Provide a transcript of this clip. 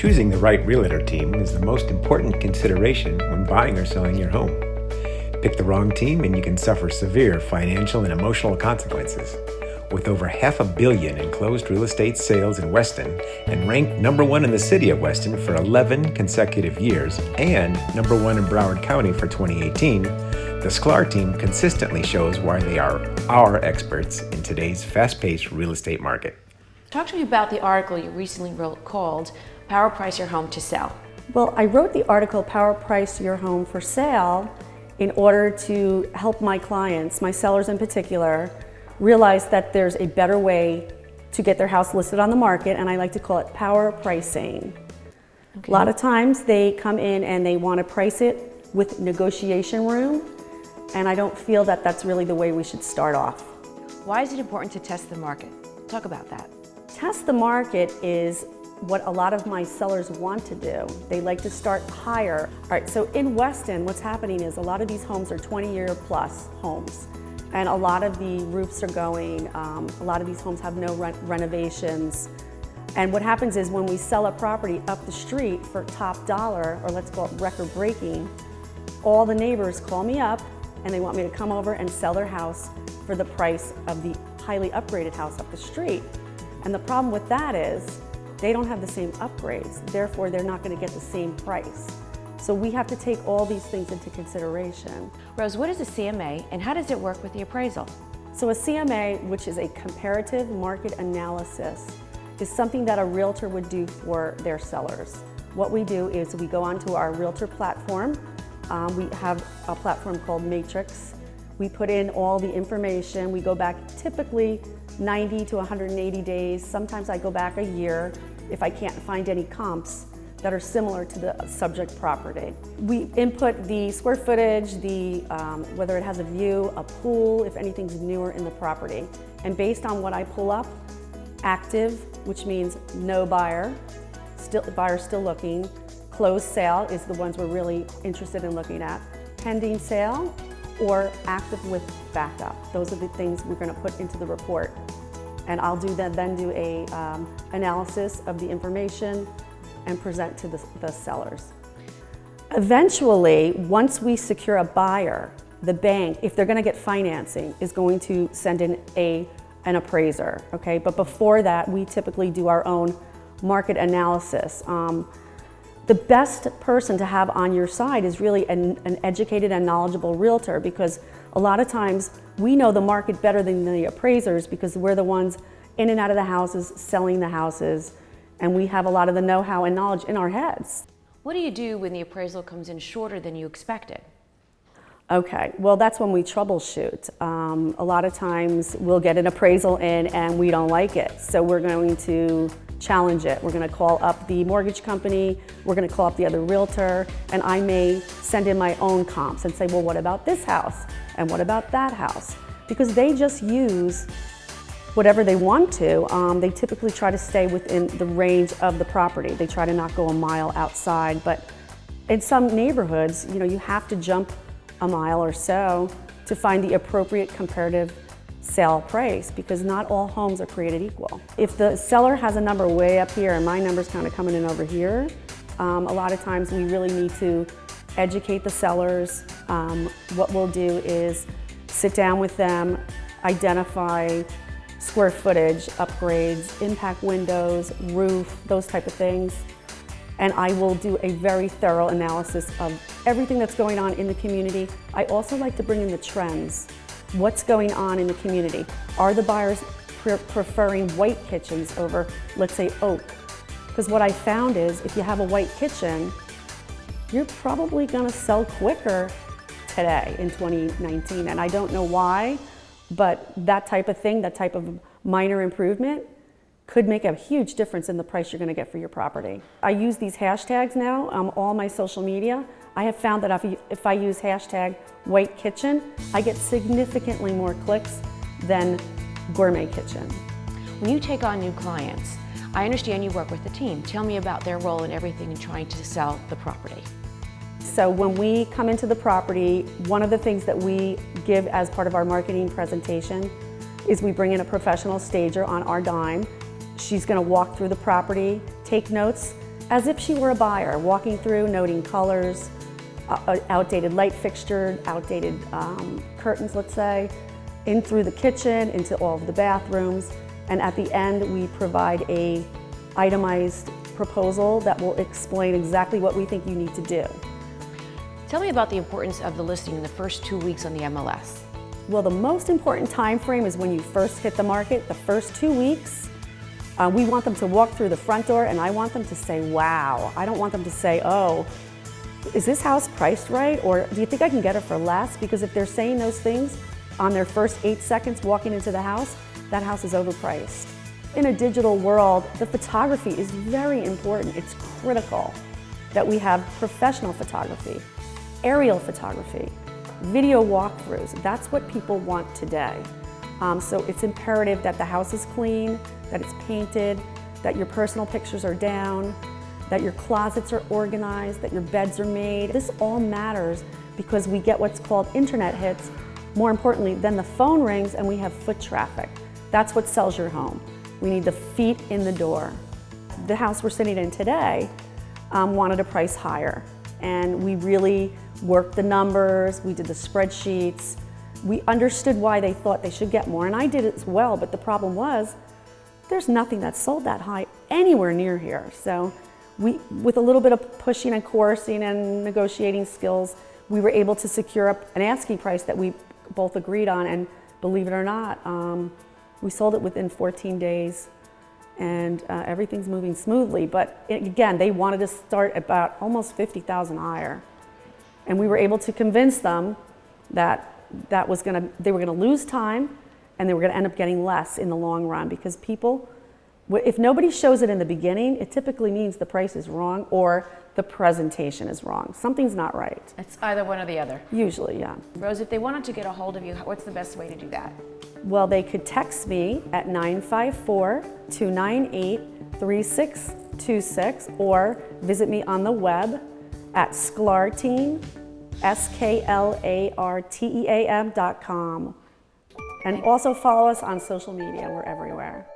Choosing the right realtor team is the most important consideration when buying or selling your home. Pick the wrong team and you can suffer severe financial and emotional consequences. With over $500 million in closed real estate sales in Weston and ranked number 1 in the city of Weston for 11 consecutive years and number 1 in Broward County for 2018, the Sklar team consistently shows why they are our experts in today's fast-paced real estate market. Talk to me about the article you recently wrote called Power Price Your Home to Sell. Well, I wrote the article Power Price Your Home for Sale in order to help my clients, my sellers in particular, realize that there's a better way to get their house listed on the market, and I like to call it power pricing. Okay. A lot of times they come in and they want to price it with negotiation room, and I don't feel that that's really the way we should start off. Why is it important to test the market? Talk about that. Test the market is what a lot of my sellers want to do. They like to start higher. All right, so in Weston, what's happening is a lot of these homes are 20-year plus homes. And a lot of the roofs are going, a lot of these homes have no renovations. And what happens is when we sell a property up the street for top dollar, or let's call it record breaking, all the neighbors call me up and they want me to come over and sell their house for the price of the highly upgraded house up the street. And the problem with that is they don't have the same upgrades, therefore they're not going to get the same price. So we have to take all these things into consideration. Rose, what is a CMA and how does it work with the appraisal? So a CMA, which is a comparative market analysis, is something that a realtor would do for their sellers. What we do is we go onto our realtor platform. We have a platform called Matrix. We put in all the information. We go back typically 90 to 180 days. Sometimes I go back a year if I can't find any comps that are similar to the subject property. We input the square footage, whether it has a view, a pool, if anything's newer in the property. And based on what I pull up, active, which means no buyer, buyer still looking, closed sale is the ones we're really interested in looking at, pending sale, or active with backup. Those are the things we're going to put into the report. And I'll then do a analysis of the information and present to the sellers. Eventually, once we secure a buyer, the bank, if they're going to get financing, is going to send in an appraiser, okay? But before that, we typically do our own market analysis. The best person to have on your side is really an educated and knowledgeable realtor, because a lot of times we know the market better than the appraisers because we're the ones in and out of the houses, selling the houses, and we have a lot of the know-how and knowledge in our heads. What do you do when the appraisal comes in shorter than you expected? Okay, well that's when we troubleshoot. A lot of times we'll get an appraisal in and we don't like it, so we're going to challenge it. We're going to call up the mortgage company, we're going to call up the other realtor, and I may send in my own comps and say, well, what about this house? And what about that house? Because they just use whatever they want to. They typically try to stay within the range of the property. They try to not go a mile outside, but in some neighborhoods, you have to jump a mile or so to find the appropriate comparative sale price, because not all homes are created equal. If the seller has a number way up here and my number's kind of coming in over here, a lot of times we really need to educate the sellers. What we'll do is sit down with them, identify square footage, upgrades, impact windows, roof, those type of things. And I will do a very thorough analysis of everything that's going on in the community. I also like to bring in the trends. What's going on in the community? Are the buyers preferring white kitchens over, let's say, oak? Because what I found is if you have a white kitchen, you're probably gonna sell quicker today in 2019. And I don't know why, but that type of thing, that type of minor improvement could make a huge difference in the price you're going to get for your property. I use these hashtags now on all my social media. I have found that if I use hashtag white kitchen, I get significantly more clicks than gourmet kitchen. When you take on new clients, I understand you work with the team. Tell me about their role in everything in trying to sell the property. So when we come into the property, one of the things that we give as part of our marketing presentation is we bring in a professional stager on our dime. She's going to walk through the property, take notes, as if she were a buyer, walking through, noting colors, outdated light fixture, outdated curtains, let's say, in through the kitchen, into all of the bathrooms. And at the end, we provide a itemized proposal that will explain exactly what we think you need to do. Tell me about the importance of the listing in the first 2 weeks on the MLS. Well, the most important time frame is when you first hit the market, the first 2 weeks. We want them to walk through the front door and I want them to say, wow. I don't want them to say, oh, is this house priced right? Or do you think I can get it for less? Because if they're saying those things on their first 8 seconds walking into the house, that house is overpriced. In a digital world, the photography is very important. It's critical that we have professional photography, aerial photography, video walkthroughs. That's what people want today. So it's imperative that the house is clean, that it's painted, that your personal pictures are down, that your closets are organized, that your beds are made. This all matters because we get what's called internet hits. More importantly, then the phone rings and we have foot traffic. That's what sells your home. We need the feet in the door. The house we're sitting in today wanted a price higher, and we really worked the numbers, we did the spreadsheets, we understood why they thought they should get more, and I did it as well, but the problem was there's nothing that sold that high anywhere near here. So with a little bit of pushing and coercing and negotiating skills, we were able to secure up an asking price that we both agreed on, and believe it or not, we sold it within 14 days, and everything's moving smoothly. But again, they wanted to start about almost 50,000 higher. And we were able to convince them that they were gonna lose time and they were gonna end up getting less in the long run, because people, if nobody shows it in the beginning, it typically means the price is wrong or the presentation is wrong. Something's not right. It's either one or the other. Usually, yeah. Rose, if they wanted to get a hold of you, what's the best way to do that? Well, they could text me at 954-298-3626 or visit me on the web at sklarteam, sklarteam.com. And also follow us on social media. We're everywhere.